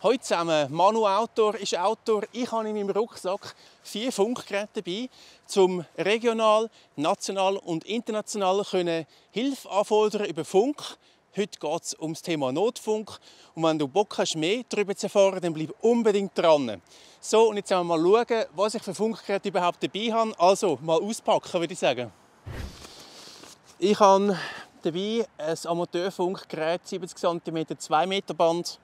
Hallo zusammen, Manu Autor ist Autor. Ich habe in meinem Rucksack 4 Funkgeräte dabei, um regional, national und international Hilfe anfordern über Funk. Heute geht es um das Thema Notfunk. Und wenn du Bock hast, mehr darüber zu erfahren, dann bleib unbedingt dran. So, und jetzt wollen wir mal schauen, was ich für Funkgeräte überhaupt dabei habe. Also, mal auspacken, würde ich sagen. Ich habe dabei ein Amateurfunkgerät, 70 cm, 2 Meter Band.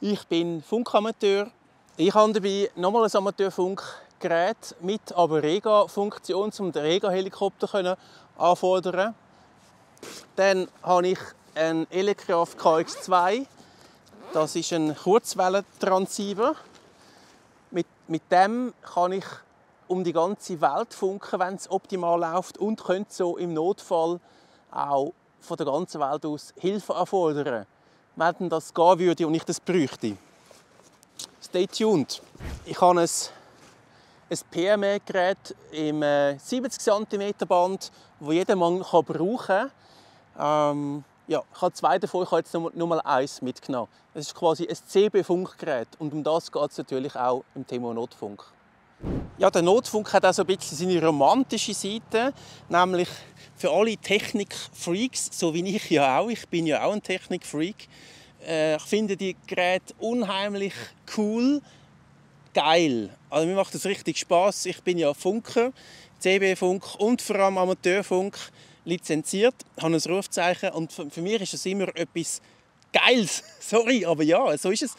Ich bin Funkamateur. Ich habe dabei nochmal ein Amateurfunkgerät mit aber Rega-Funktion, um den Rega-Helikopter anfordern. Dann habe ich einen Elecraft KX2. Das ist ein Kurzwellentransceiver. Mit dem kann ich um die ganze Welt funken, wenn es optimal läuft, und könnte so im Notfall auch von der ganzen Welt aus Hilfe anfordern, wenn das gehen würde und ich das bräuchte. Stay tuned. Ich habe ein PME-Gerät im 70 cm Band, das jeder Mann brauchen kann. Ich habe 2 davon, ich habe jetzt nur mal 1 mitgenommen. Das ist quasi ein CB-Funkgerät und um das geht es natürlich auch im Thema Notfunk. Ja, der Notfunk hat auch so ein bisschen seine romantische Seite, nämlich für alle Technik-Freaks, so wie ich ja auch. Ich bin ja auch ein Technik-Freak. Ich finde die Geräte unheimlich cool, geil. Also mir macht das richtig Spaß. Ich bin ja Funker, CB-Funk und vor allem Amateurfunk lizenziert, habe ein Rufzeichen und für mich ist es immer etwas Geiles. Sorry, aber ja, so ist es.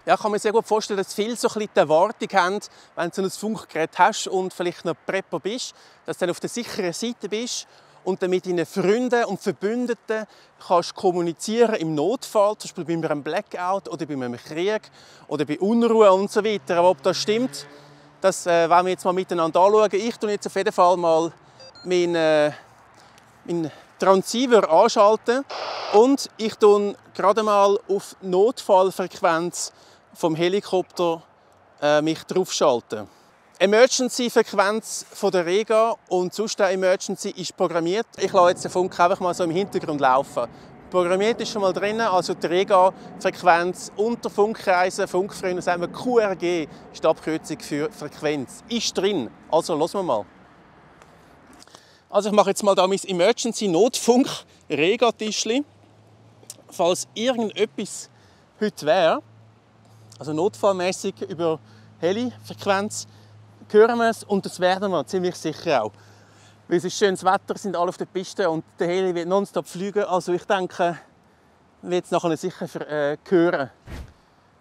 Ja, ich kann mir sehr gut vorstellen, dass viele so ein bisschen die Erwartung haben, wenn du so ein Funkgerät hast und vielleicht noch Prepper bist, dass du dann auf der sicheren Seite bist und dann mit deinen Freunden und Verbündeten kannst kommunizieren im Notfall, zum Beispiel bei einem Blackout oder bei einem Krieg oder bei Unruhe und so weiter. Aber ob das stimmt, das wollen wir jetzt mal miteinander anschauen. Ich tue jetzt auf jeden Fall mal meinen Transceiver anschalten und ich tue gerade mal auf Notfallfrequenz vom Helikopter mich draufschalten. Emergency-Frequenz von der Rega und sonst der Emergency ist programmiert. Ich lasse jetzt den Funk einfach mal so im Hintergrund laufen. Programmiert ist schon mal drin, also die Rega-Frequenz unter Funkkreisen, Funkfreunde sagen wir QRG, ist die Abkürzung für Frequenz. Ist drin, also hören wir mal. Also ich mache jetzt mal da mein Emergency-Notfunk-Rega-Tischli. Falls irgendetwas heute wäre, also notfallmäßig über Heli-Frequenz, hören wir es und das werden wir ziemlich sicher auch. Weil es ist schönes Wetter, sind alle auf der Piste und der Heli wird nonstop fliegen. Also ich denke, wir werden es nachher sicher hören.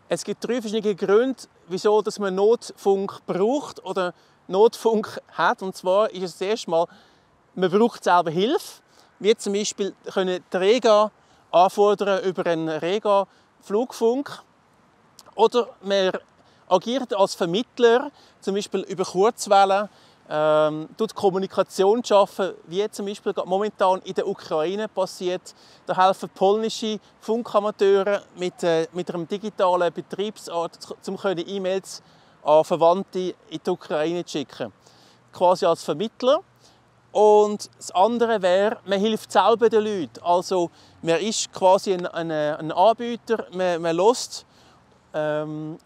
Es gibt 3 verschiedene Gründe, wieso dass man Notfunk braucht oder Notfunk hat. Und zwar ist es das erste Mal, man braucht selber Hilfe. Wie zum Beispiel können die Rega anfordern über einen Rega-Flugfunk. Oder man agiert als Vermittler, zum Beispiel über Kurzwellen, tut Kommunikation schaffen, wie zum Beispiel momentan in der Ukraine passiert. Da helfen polnische Funkamateure mit einem digitalen Betriebsart, um E-Mails an Verwandte in die Ukraine zu schicken. Quasi als Vermittler. Und das andere wäre, man hilft selber den Leuten. Also man ist quasi ein Anbieter, man hört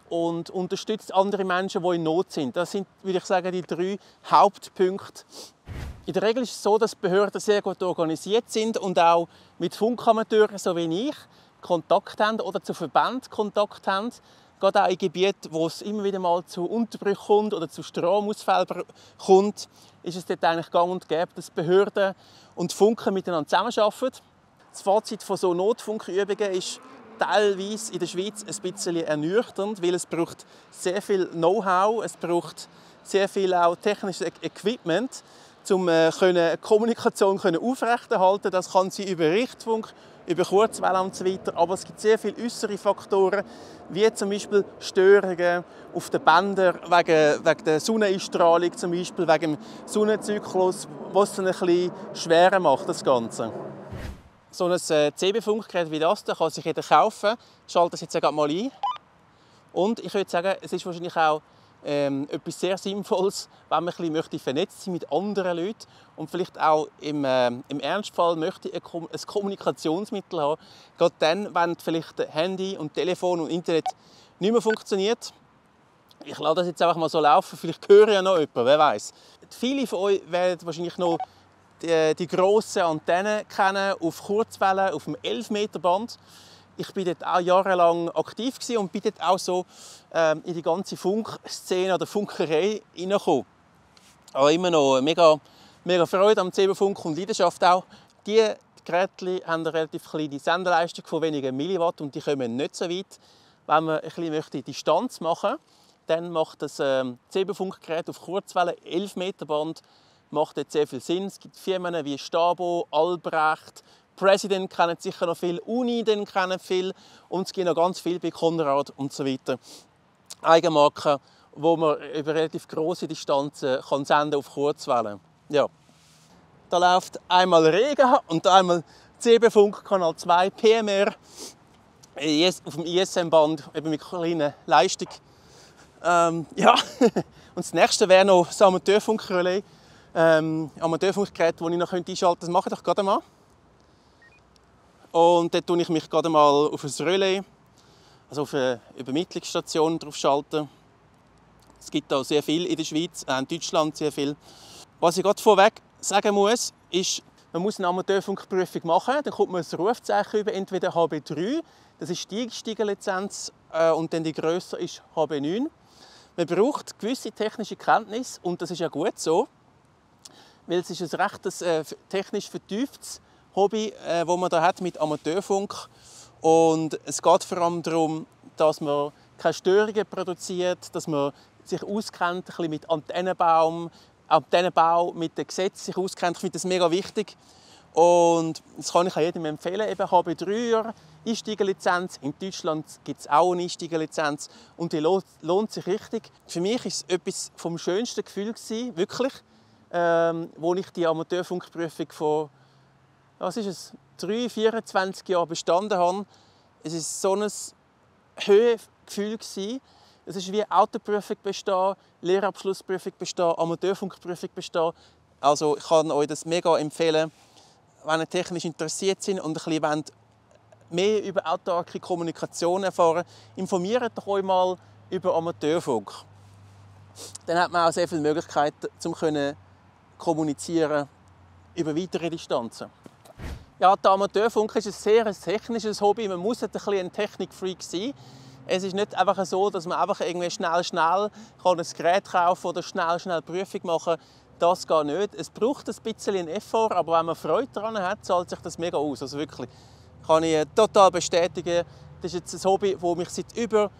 und unterstützt andere Menschen, die in Not sind. Das sind, würde ich sagen, die 3 Hauptpunkte. In der Regel ist es so, dass Behörden sehr gut organisiert sind und auch mit Funkamateuren, so wie ich, Kontakt haben oder zu Verbänden Kontakt haben. Gerade auch in Gebieten, wo es immer wieder mal zu Unterbrüchen kommt oder zu Stromausfällen kommt, ist es dort eigentlich gang und gäbe, dass Behörden und Funker miteinander zusammenarbeiten. Das Fazit von so Notfunkübungen ist teilweise in der Schweiz ein bisschen ernüchternd, weil es braucht sehr viel Know-how, es braucht sehr viel auch technisches Equipment, um Kommunikation aufrechterhalten. Das kann sie über Richtfunk, über Kurzwellen und so weiter. Aber es gibt sehr viele äußere Faktoren, wie zum Beispiel Störungen auf den Bändern wegen der Sonneneinstrahlung, zum Beispiel wegen dem Sonnenzyklus, was es ein bisschen schwerer macht, das Ganze. So ein CB-Funkgerät wie das kann sich jeder kaufen. Ich schalte das jetzt mal ein. Und ich würde sagen, es ist wahrscheinlich auch etwas sehr Sinnvolles, wenn man ein bisschen vernetzt sein mit anderen Leuten und vielleicht auch im Ernstfall möchte ein Kommunikationsmittel haben. Gerade dann, wenn vielleicht Handy und Telefon und Internet nicht mehr funktioniert. Ich lasse das jetzt einfach mal so laufen, vielleicht höre ja noch jemand, wer weiß. Viele von euch werden wahrscheinlich noch die grossen Antennen kennen auf Kurzwellen, auf dem 11-Meter-Band. Ich war dort auch jahrelang aktiv und bin dort auch so in die ganze Funkszene oder Funkerei hineingekommen. Aber immer noch mega Freude am CB-Funk und Leidenschaft auch. Die Geräte haben eine relativ kleine Sendeleistung von wenigen Milliwatt und die kommen nicht so weit. Wenn man ein bisschen Distanz machen möchte, dann macht das CB-Funkgerät auf Kurzwelle 11-Meter-Band macht jetzt sehr viel Sinn. Es gibt Firmen wie Stabo, Albrecht, President kennen sicher noch viel, Uni kennen viel und es gibt noch ganz viel bei Konrad und so weiter. Eigenmarken, wo man über relativ große Distanzen kann senden auf Kurzwellen. Ja. Da läuft einmal Regen und einmal CB-Funk Kanal 2 PMR auf dem ISM-Band mit kleiner Leistung. Ja. Und das nächste wäre noch das Amateurfunkrelais. Amateurfunkgerät, das ich noch einschalten könnte. Das mache ich doch gerade mal. Und dort schalte ich mich gerade mal auf ein Relais, also auf eine Übermittlungsstation drauf schalten. Es gibt auch sehr viel in der Schweiz, in Deutschland sehr viel. Was ich gerade vorweg sagen muss, ist, man muss eine Amateurfunkprüfung machen. Dann kommt man ein Rufzeichen über, entweder HB3, das ist die Einsteigerlizenz, und dann die grösser ist HB9. Man braucht gewisse technische Kenntnisse und das ist ja gut so, weil es ist ein recht technisch vertieftes Hobby, das man da hat mit Amateurfunk. Und es geht vor allem darum, dass man keine Störungen produziert, dass man sich auskennt, ein bisschen mit Antennenbau, mit den Gesetzen sich auskennt. Ich finde das mega wichtig. Und das kann ich jedem empfehlen. Eben HB3 Einsteigerlizenz. In Deutschland gibt es auch eine Einsteigerlizenz. Und die lohnt sich richtig. Für mich war es etwas vom schönsten Gefühl, wirklich, wo ich die Amateurfunkprüfung von 24 Jahren bestanden habe. Es war so ein Höhegefühl. Es ist wie Autoprüfung bestehen, Lehrabschlussprüfung bestehen, Amateurfunkprüfung bestehen. Also ich kann euch das mega empfehlen, wenn ihr technisch interessiert sind und ein bisschen mehr über autarke Kommunikation erfahren. Informiert euch mal über Amateurfunk. Dann hat man auch sehr viele Möglichkeiten, um kommunizieren über weitere Distanzen. Ja, der Amateurfunk ist ein sehr technisches Hobby. Man muss ein bisschen ein Technikfreak sein. Es ist nicht einfach so, dass man einfach irgendwie schnell ein Gerät kaufen oder schnell Prüfung machen kann. Das geht nicht. Es braucht ein bisschen Effort, aber wenn man Freude daran hat, zahlt sich das mega aus. Also wirklich, kann ich total bestätigen. Das ist jetzt ein Hobby, das mich seit über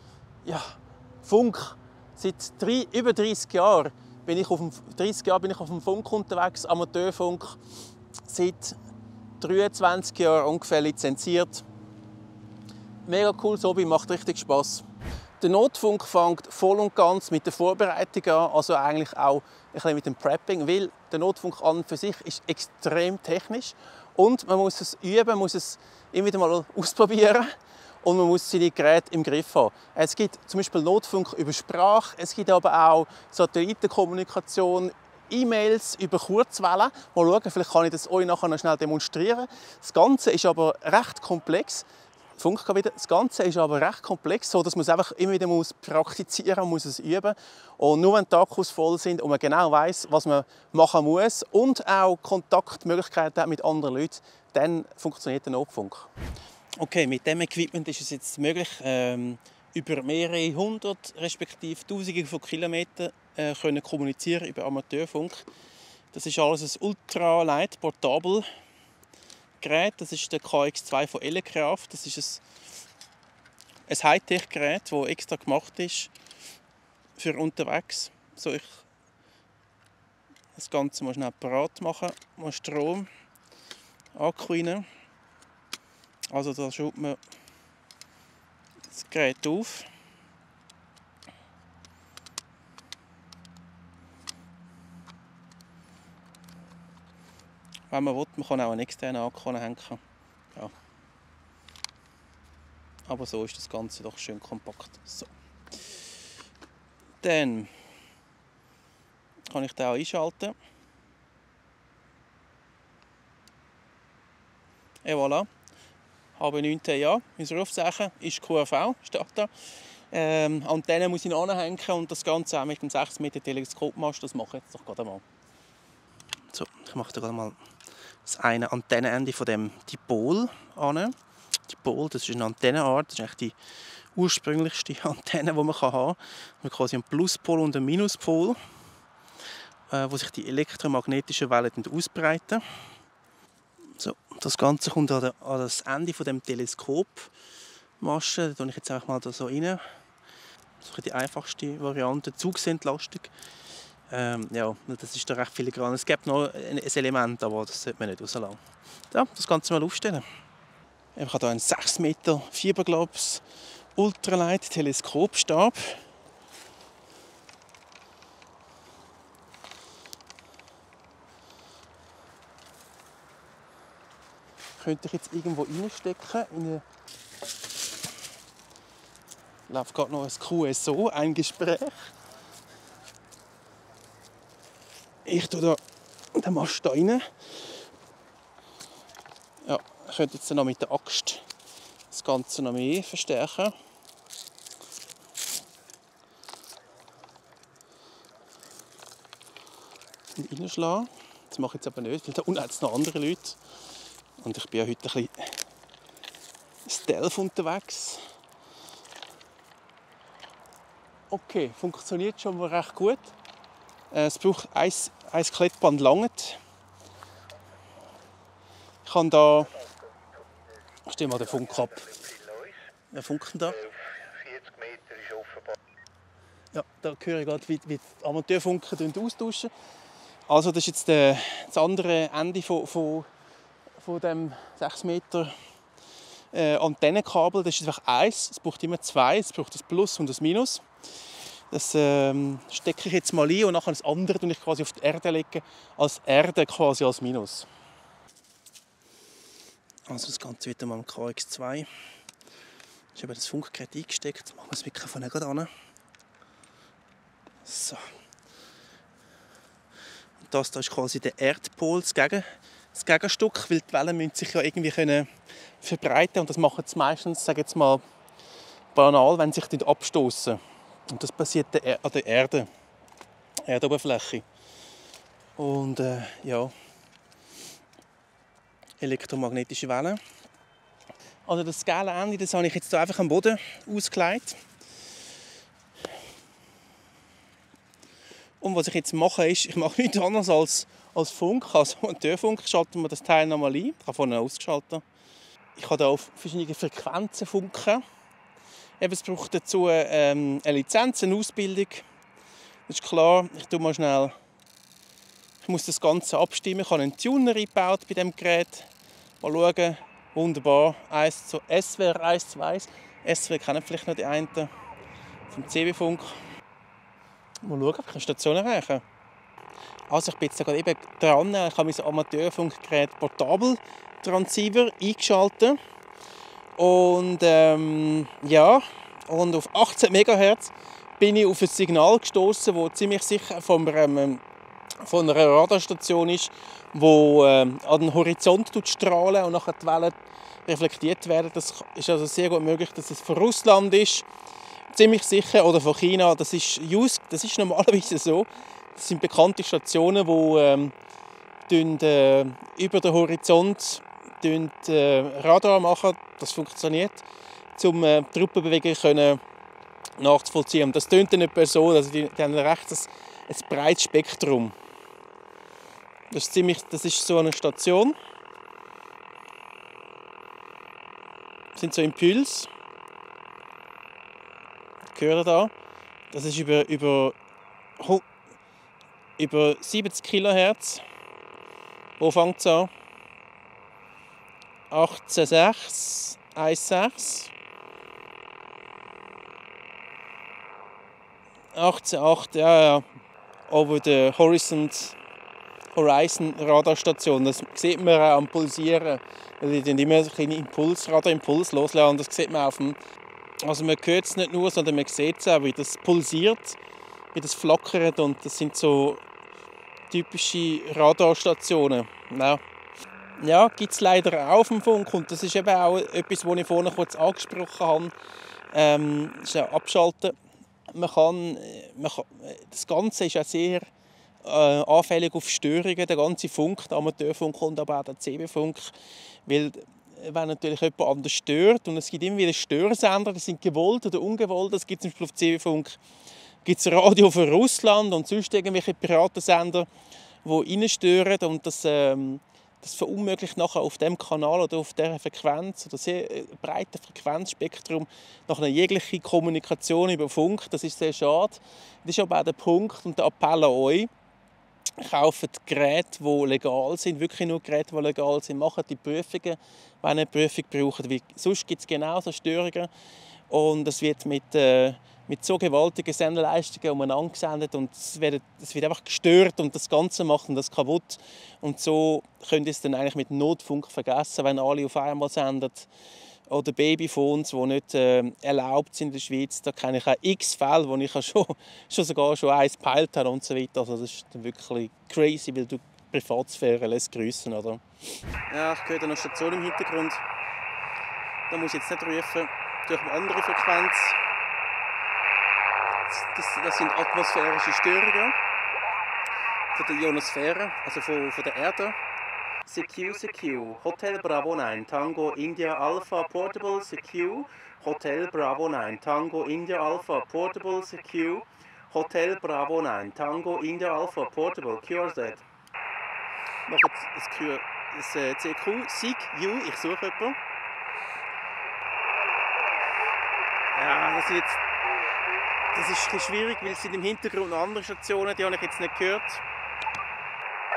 über 30 Jahren bin ich auf dem Funk unterwegs, Amateurfunk, seit 23 Jahren ungefähr lizenziert. Mega cooles Hobby, macht richtig Spass. Der Notfunk fängt voll und ganz mit der Vorbereitung an, also eigentlich auch ein bisschen mit dem Prepping, weil der Notfunk an für sich ist extrem technisch und man muss es üben, muss es immer wieder mal ausprobieren und man muss seine Geräte im Griff haben. Es gibt zum Beispiel Notfunk über Sprache, es gibt aber auch Satellitenkommunikation, E-Mails über Kurzwellen. Mal schauen, vielleicht kann ich das euch nachher noch schnell demonstrieren. Das Ganze ist aber recht komplex. Das Ganze ist aber recht komplex, so dass man es einfach immer wieder praktizieren muss, es üben. Und nur wenn die Akkus voll sind und man genau weiß, was man machen muss und auch Kontaktmöglichkeiten hat mit anderen Leuten, dann funktioniert der Notfunk. Okay, mit diesem Equipment ist es jetzt möglich, über mehrere hundert respektive Tausende von Kilometern können kommunizieren über Amateurfunk. Das ist alles ein ultralight portabel Gerät. Das ist der KX2 von Elecraft. Das ist ein Hightech-Gerät, das extra gemacht ist für unterwegs. So, ich das Ganze mal schnell parat machen, mal Strom, Akku rein. Also da schaut man das Gerät auf. Wenn man will, man kann auch einen externen Akku hängen. Ja. Aber so ist das Ganze doch schön kompakt. So. Dann kann ich den auch einschalten. Et voilà. Habe 9 TIA, unser Rufzeichen ist QRV, steht da. Antenne muss ich noch anhängen und das Ganze auch mit dem 6 Meter Teleskopmast, das mache ich jetzt doch gerade mal. So, ich mache da gerade mal das eine Antennenende von dem Dipol an. Dipol, das ist eine Antennenart, das ist eigentlich die ursprünglichste Antenne, die man haben kann. Man hat quasi einen Pluspol und einen Minuspol, wo sich die elektromagnetischen Wellen ausbreiten. So, das Ganze kommt an das Ende von dem Teleskopmasten. Da tue ich jetzt einfach mal da so rein. Das ist die einfachste Variante, Zugsentlastung. Ja, das ist da recht filigran. Es gibt noch ein Element, aber das sollte man nicht rauslassen. Ja, das Ganze mal aufstellen. Ich habe hier einen 6 Meter Fiberglass Ultralight Teleskopstab. Könnte ich jetzt irgendwo reinstecken. Läuft gerade noch ein QSO, ein Gespräch. Ich tue da den Mast da rein. Ja, ich könnte jetzt noch mit der Axt das Ganze noch mehr verstärken. Und reinschlagen. Das mache ich jetzt aber nicht, weil da unten hat es noch andere Leute. Und ich bin ja heute ein bisschen stealth unterwegs. Okay, funktioniert schon mal recht gut. Es braucht ein Klettband langt. Ich kann da... Ich stelle mal den Funk ab. Wer funkt denn da? 40 Meter ist offenbar. Ja, da höre ich gerade, wie die Amateurfunker austauschen. Also das ist jetzt das andere Ende von dem 6 Meter Antennenkabel. Das ist einfach eins. Es braucht immer zwei. Es braucht das Plus und das Minus. Das stecke ich jetzt mal ein und nachher das andere lege ich quasi auf die Erde legen, als Erde quasi als Minus. Also das Ganze wieder mal am KX2. Ich habe das Funkgerät eingesteckt. Machen wir das Mikrofon gerade an. So. Und das hier ist quasi der Erdpol, das Gegenstück, weil die Wellen müssen sich ja irgendwie verbreiten und das machen sie meistens, sage jetzt mal, banal, wenn sie sich abstoßen. Und das passiert an der Erdoberfläche. Und ja, elektromagnetische Wellen. Also das gelbe Ende, das habe ich jetzt hier einfach am Boden ausgelegt. Und was ich jetzt mache, ist, ich mache nichts anderes als Funk, also Amateurfunk. Schalten wir das Teil nochmal ein. Ich habe vorne ausgeschaltet. Ich kann hier auf verschiedene Frequenzen funken. Eben, es braucht dazu eine Lizenz, eine Ausbildung. Das ist klar. Ich tue mal schnell. Ich muss das Ganze abstimmen. Ich habe einen Tuner eingebaut bei diesem Gerät. Mal schauen. Wunderbar. SWR 121. SWR kennen vielleicht noch die einen vom CB-Funk. Mal schauen, ob ich eine Station erreichen. Also ich bin jetzt gerade eben dran. Ich habe mein Amateurfunkgerät Portable Transceiver eingeschaltet. Und ja, und auf 18 MHz bin ich auf ein Signal gestoßen, das ziemlich sicher von einer Radarstation ist, wo an den Horizont strahlen und nachher die Wellen reflektiert werden. Das ist also sehr gut möglich, dass es von Russland ist, ziemlich sicher, oder von China. Das ist normalerweise so. Das sind bekannte Stationen, die über den Horizont Radar machen. Das funktioniert, um Truppenbewegungen nachzuvollziehen. Das tönt dann nicht so, also die haben recht ein breites Spektrum. Das ist so eine Station. Das sind so Impulse. Gehört da. Das ist über 70 kHz. Wo fängt es an? 18,6, 1,6. 18,8, ja. Over the Horizon Radarstation. Das sieht man auch am Pulsieren. Weil die immer ein kleinen Radarimpuls loslassen. Das sieht man auf dem. Also man hört es nicht nur, sondern man sieht es auch, wie das pulsiert. wie das flackert. Und das sind so typische Radarstationen. Ja, gibt es leider auch auf dem Funk. Und das ist eben auch etwas, was ich vorhin kurz angesprochen habe. Das ist ja Abschalten. Das Ganze ist auch sehr anfällig auf Störungen, der ganze Funk, der Amateurfunk und aber auch der CB-Funk. Weil wenn natürlich jemand anders stört, und es gibt immer wieder Störsender, die sind gewollt oder ungewollt. Das gibt es zum Beispiel auf CB-Funk. Gibt es Radio für Russland und sonst irgendwelche Piratensender, die reinstören und das verunmöglicht nachher auf dem Kanal oder auf dieser Frequenz oder sehr breiten Frequenzspektrum nach einer jegliche Kommunikation über Funk. Das ist sehr schade. Das ist aber auch der Punkt und der Appell an euch. Kauft Geräte, die legal sind, wirklich nur Geräte, die legal sind. Macht die Prüfungen, wenn ihr eine Prüfung braucht. Weil sonst gibt es genauso Störungen. Und es wird mit so gewaltigen Senderleistungen umeinander gesendet und es wird einfach gestört und das Ganze macht das kaputt. Und so könnt ihr es dann eigentlich mit Notfunk vergessen, wenn alle auf einmal senden. Oder Babyphones, die nicht erlaubt sind in der Schweiz. Da kenne ich auch x Fälle, wo ich sogar schon eins gepeilt habe und so weiter. Also das ist dann wirklich crazy, weil du Privatsphäre lässt grüßen, oder? Ja, ich höre eine Station im Hintergrund. Da muss ich jetzt nicht rufen. Durch eine andere Frequenz. Das sind atmosphärische Störungen von der Ionosphäre, also von der Erde. CQ, Hotel Bravo 9, Tango India Alpha Portable, CQ, Hotel Bravo 9, Tango India Alpha Portable, CQ, Hotel Bravo 9, Tango India Alpha Portable, QRZ. Ich mache jetzt das CQ, CQ, ich suche jemanden. Ja, das ist ein bisschen schwierig, weil es sind im Finns noch andere Stationen, die habe ich jetzt nicht gehört.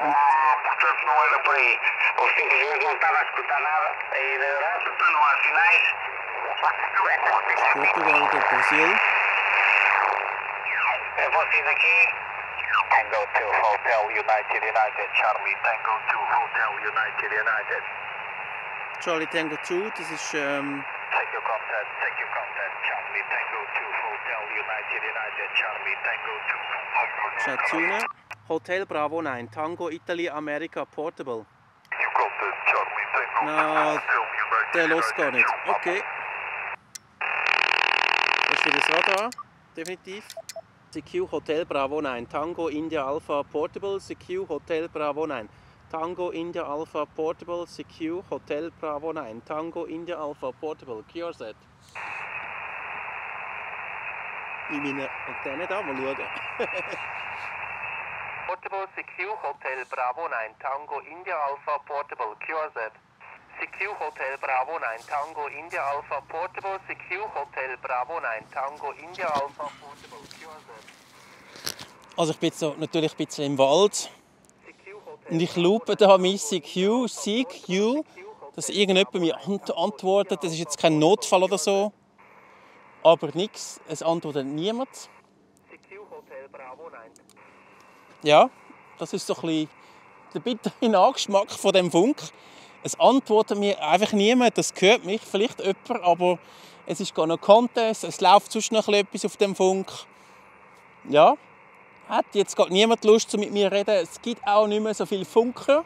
Portanto, não era por aí. Ou simplesmente não estava a escutar nada. E de resto, não há sinais. Portugal do Brasil. Vocês aqui. Tango to Hotel United, Charlie. Tango to Hotel United. Charlie Tango 2, das ist Take your contact, Charlie. Tango to Hotel United, Charlie. Tango to Station. Hotel Bravo 9, Tango Italy America Portable. Na, der lässt gar nicht. Okay. Das ist für das Radar, definitiv. CQ Hotel Bravo 9, Tango India Alpha Portable, CQ Hotel Bravo 9. Tango India Alpha Portable, CQ Hotel Bravo 9, Tango India Alpha Portable, QRZ. In meiner Antenne da, mal schauen. Portable CQ Hotel Bravo 9 Tango India Alpha Portable QRZ. CQ Hotel Bravo 9 Tango India Alpha Portable CQ Hotel Bravo 9 Tango India Alpha Portable QRZ. Also ich bin jetzt natürlich ein bisschen im Wald und ich lupe da mein CQ, dass irgendjemand mir antwortet. Das ist jetzt kein Notfall oder so, aber nichts, es antwortet niemand. CQ Hotel Bravo 9. Ja, das ist so ein bisschen der bittere Nachgeschmack von dem Funk. Es antwortet mir einfach niemand, das hört mich vielleicht jemand, aber es ist gar noch Contest, es läuft sonst noch etwas auf dem Funk. Ja, hat jetzt gerade niemand Lust, mit mir zu reden. Es gibt auch nicht mehr so viele Funker.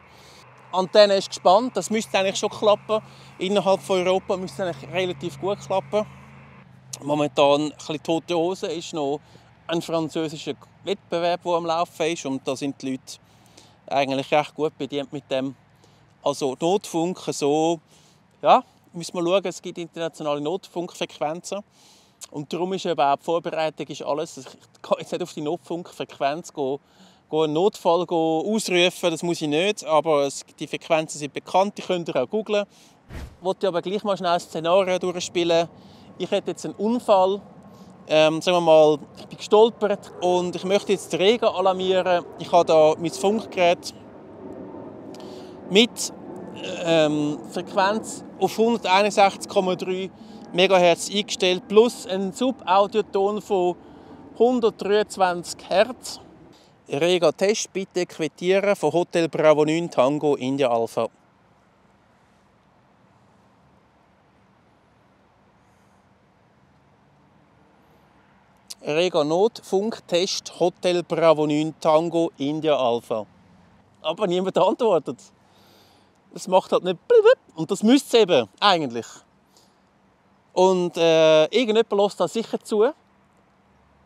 Antenne ist gespannt, das müsste eigentlich schon klappen. Innerhalb von Europa müsste es eigentlich relativ gut klappen. Momentan ein bisschen tote Hose ist noch ein französischer Wettbewerb, der am Laufen ist. Und da sind die Leute eigentlich recht gut bedient mit dem. Also Notfunk, so, ja, müssen wir schauen, es gibt internationale Notfunkfrequenzen. Und darum ist eben auch die Vorbereitung ist alles. Ich kann jetzt nicht auf die Notfunkfrequenz gehen, einen Notfall ausrufen, das muss ich nicht. Aber die Frequenzen sind bekannt, die könnt ihr auch googlen. Ich wollte aber gleich mal schnell ein Szenario durchspielen. Ich hätte jetzt einen Unfall. Sagen wir mal, ich bin gestolpert und ich möchte jetzt den Regen alarmieren. Ich habe hier mein Funkgerät mit Frequenz auf 161,3 MHz eingestellt plus einen Subaudioton von 123 Hz. Rega-Test bitte quittieren von Hotel Bravo 9 Tango India Alpha. Rega Notfunktest Hotel Bravo 9 Tango India Alpha. Aber niemand antwortet. Es macht halt nicht blub, und das müsste es eben eigentlich. Und irgendjemand lässt da sicher zu.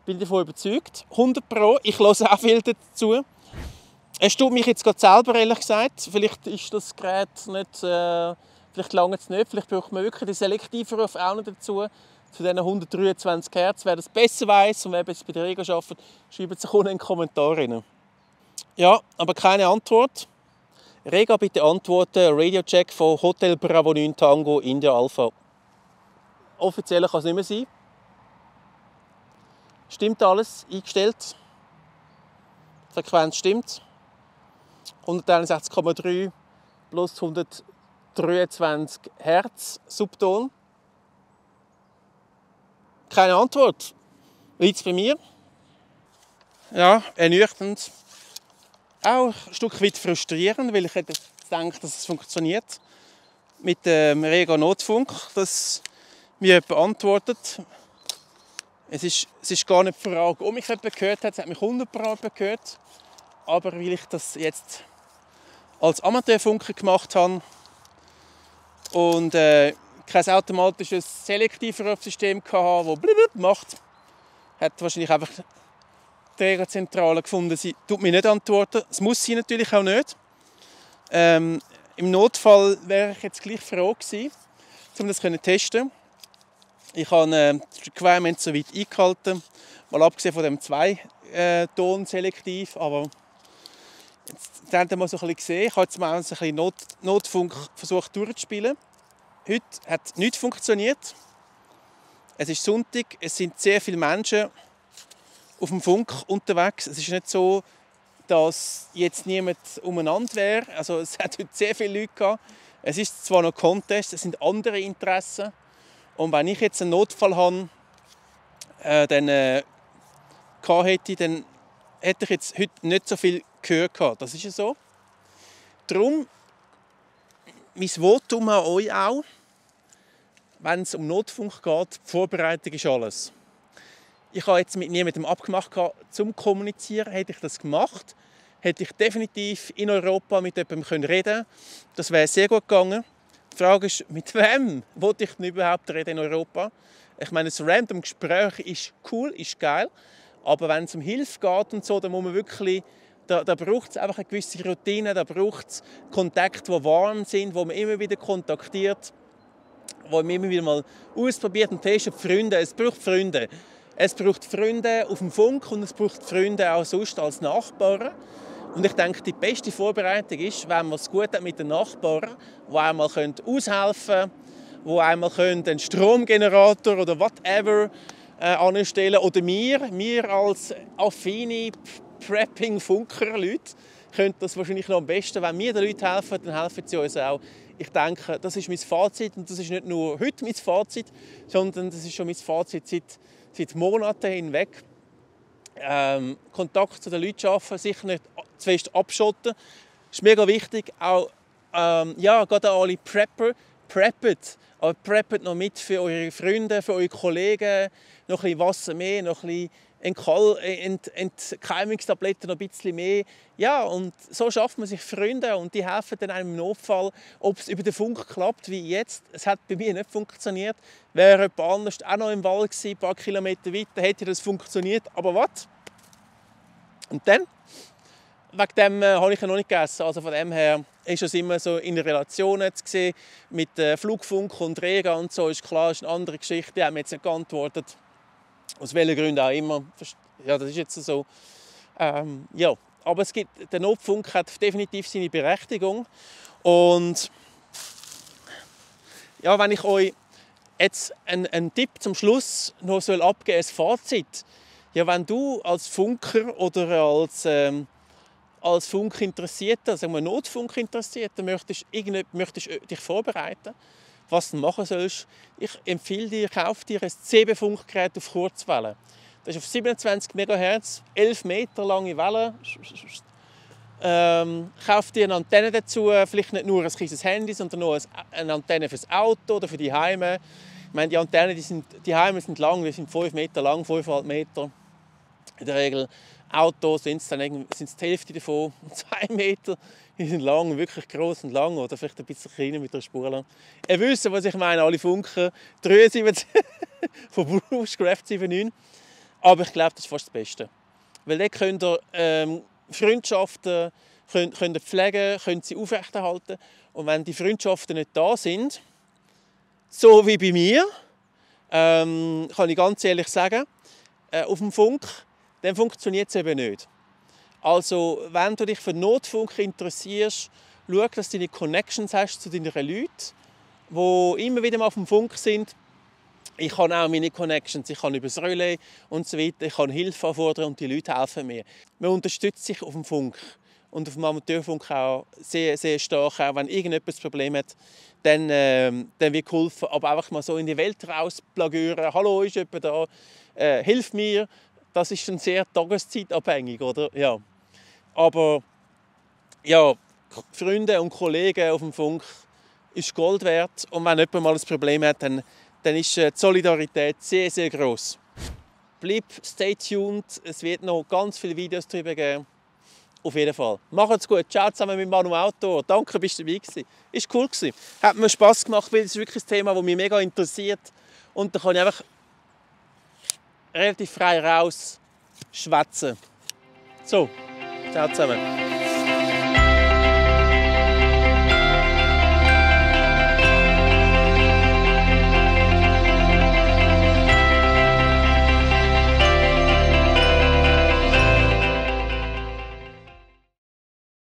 Bin davon überzeugt. 100%. Ich höre auch viel dazu. Es tut mich jetzt gerade selber, ehrlich gesagt. Vielleicht ist das Gerät nicht, vielleicht lange es nicht. Vielleicht braucht man wirklich den Selektivruf auch noch dazu. Zu diesen 123 Hertz. Wer das besser weiss und wer jetzt bei der Rega arbeitet, schreibt es unten in den Kommentaren rein. Ja, aber keine Antwort. Rega, bitte antworten. Radiocheck von Hotel Bravo 9 Tango India Alpha. Offiziell kann es nicht mehr sein. Stimmt alles, eingestellt. Die Frequenz stimmt. 161,3 plus 123 Hertz Subton. Keine Antwort. Liegt es bei mir? Ja, ernüchternd. Auch ein Stück weit frustrierend, weil ich hätte gedacht, dass es funktioniert. Mit dem Rega Notfunk, dass mir jemand antwortet. Es ist gar nicht die Frage, ob mich jemand gehört hat. Es hat mich 100% gehört. Aber weil ich das jetzt als Amateurfunker gemacht habe und kein automatisches Selektivrufsystem hatte, das blub macht, hat wahrscheinlich einfach die Rega-Zentrale gefunden, sie tut mir nicht antworten. Das muss sie natürlich auch nicht. Im Notfall wäre ich jetzt gleich froh gewesen, um das zu testen. Ich habe das Requirement so weit eingehalten, mal abgesehen von dem 2-Ton-Selektiv, aber jetzt haben wir mal so ein bisschen gesehen. Ich habe jetzt mal ein bisschen Notfunk versucht durchzuspielen. Heute hat nichts funktioniert. Es ist Sonntag, es sind sehr viele Menschen auf dem Funk unterwegs. Es ist nicht so, dass jetzt niemand umeinander wäre. Also es hat heute sehr viele Leute gehabt. Es ist zwar noch Contest, es sind andere Interessen. Und wenn ich jetzt einen Notfall habe, dann hätte ich jetzt heute nicht so viel gehört gehabt. Das ist ja so. Darum mein Votum an euch auch, wenn es um Notfunk geht, die Vorbereitung ist alles. Ich habe jetzt mit niemandem abgemacht, zum Kommunizieren. Hätte ich das gemacht, hätte ich definitiv in Europa mit jemandem reden können. Das wäre sehr gut gegangen. Die Frage ist, mit wem wollte ich denn überhaupt reden in Europa? Ich meine, ein random Gespräch ist cool, ist geil. Aber wenn es um Hilfe geht und so, dann muss man wirklich, da braucht es einfach eine gewisse Routine, da braucht es Kontakte, die warm sind, wo man immer wieder kontaktiert, wo man immer wieder mal ausprobiert und testet. Freunde, es braucht Freunde. Es braucht Freunde auf dem Funk und es braucht Freunde auch sonst als Nachbarn. Und ich denke, die beste Vorbereitung ist, wenn man es gut hat mit den Nachbarn, die einmal aushelfen können, die einmal einen Stromgenerator oder whatever anstellen oder wir als affine Prepping-Funker-Leute können das wahrscheinlich noch am besten. Wenn wir den Leuten helfen, dann helfen sie uns auch. Ich denke, das ist mein Fazit und das ist nicht nur heute mein Fazit, sondern das ist schon mein Fazit seit Monaten hinweg. Kontakt zu den Leuten schaffen, sicher nicht zu fest abschotten. Das ist mega wichtig. Auch gerade alle Prepper, preppet. Aber preppet noch mit für eure Freunde, für eure Kollegen. Noch ein bisschen Wasser mehr, noch ein bisschen Entkeimungstabletten noch ein bisschen mehr. Ja, und so schafft man sich Freunde und die helfen dann einem im Notfall. Ob es über den Funk klappt wie jetzt, es hat bei mir nicht funktioniert. Wäre jemand anders auch noch im Wald gewesen, ein paar Kilometer weiter, hätte das funktioniert. Aber was? Und dann? Wegen dem habe ich ja noch nicht gegessen. Also von dem her ist es immer so in Relationen zu sehen. Mit Flugfunk und Rega und so ist klar, ist eine andere Geschichte. Die haben mir jetzt nicht geantwortet. Aus welchen Gründen auch immer. Ja, das ist jetzt so. Ja. Aber der Notfunk hat definitiv seine Berechtigung. Und ja, wenn ich euch jetzt einen Tipp zum Schluss noch abgeben soll, ein Fazit. Ja, wenn du als Funker oder als Funkinteressierter, sagen wir Notfunkinteressierter, möchtest dich vorbereiten, was du machen sollst. Ich empfehle dir, kauf dir ein CB-Funkgerät auf Kurzwelle. Das ist auf 27 MHz, 11 Meter lange Welle. Kauf dir eine Antenne dazu, vielleicht nicht nur ein kleines Handy, sondern noch eine Antenne fürs Auto oder für die Heime. Ich meine, die Antennen, die Heime sind lang, die sind 5 Meter lang, 5,5 Meter. In der Regel Autos sind es die Hälfte davon, 2 Meter. Die sind lang, wirklich gross und lang oder vielleicht ein bisschen kleiner mit der Spur lang. Ihr wisst, was ich meine, alle Funken 73 von Bushcraft 79. Aber ich glaube, das ist fast das Beste. Weil dort könnt ihr Freundschaften könnt ihr pflegen, könnt sie aufrechterhalten. Und wenn die Freundschaften nicht da sind, so wie bei mir, kann ich ganz ehrlich sagen, auf dem Funk, dann funktioniert es eben nicht. Also, wenn du dich für Notfunk interessierst, schau, dass du deine Connections hast zu deinen Leuten, die immer wieder mal auf dem Funk sind. Ich habe auch meine Connections, ich kann über das Relais und so weiter, ich kann Hilfe anfordern und die Leute helfen mir. Man unterstützt sich auf dem Funk und auf dem Amateurfunk auch sehr, sehr stark. Auch wenn irgendjemand ein Problem hat, dann wird geholfen. Aber einfach mal so in die Welt rausplagieren, «Hallo, ist jemand da? Hilf mir!» Das ist schon sehr tageszeitabhängig, oder? Ja. Aber ja, Freunde und Kollegen auf dem Funk ist Gold wert. Und wenn jemand mal ein Problem hat, dann ist die Solidarität sehr, sehr gross. Stay tuned, es wird noch ganz viele Videos darüber geben. Auf jeden Fall. Macht's gut. Ciao zusammen mit Manu Outdoor. Danke, bist du dabei gewesen. Ist cool gewesen. Hat mir Spass gemacht, weil es wirklich ein Thema, das mich mega interessiert. Und da kann ich einfach relativ frei raus schwätzen. So, ciao zusammen.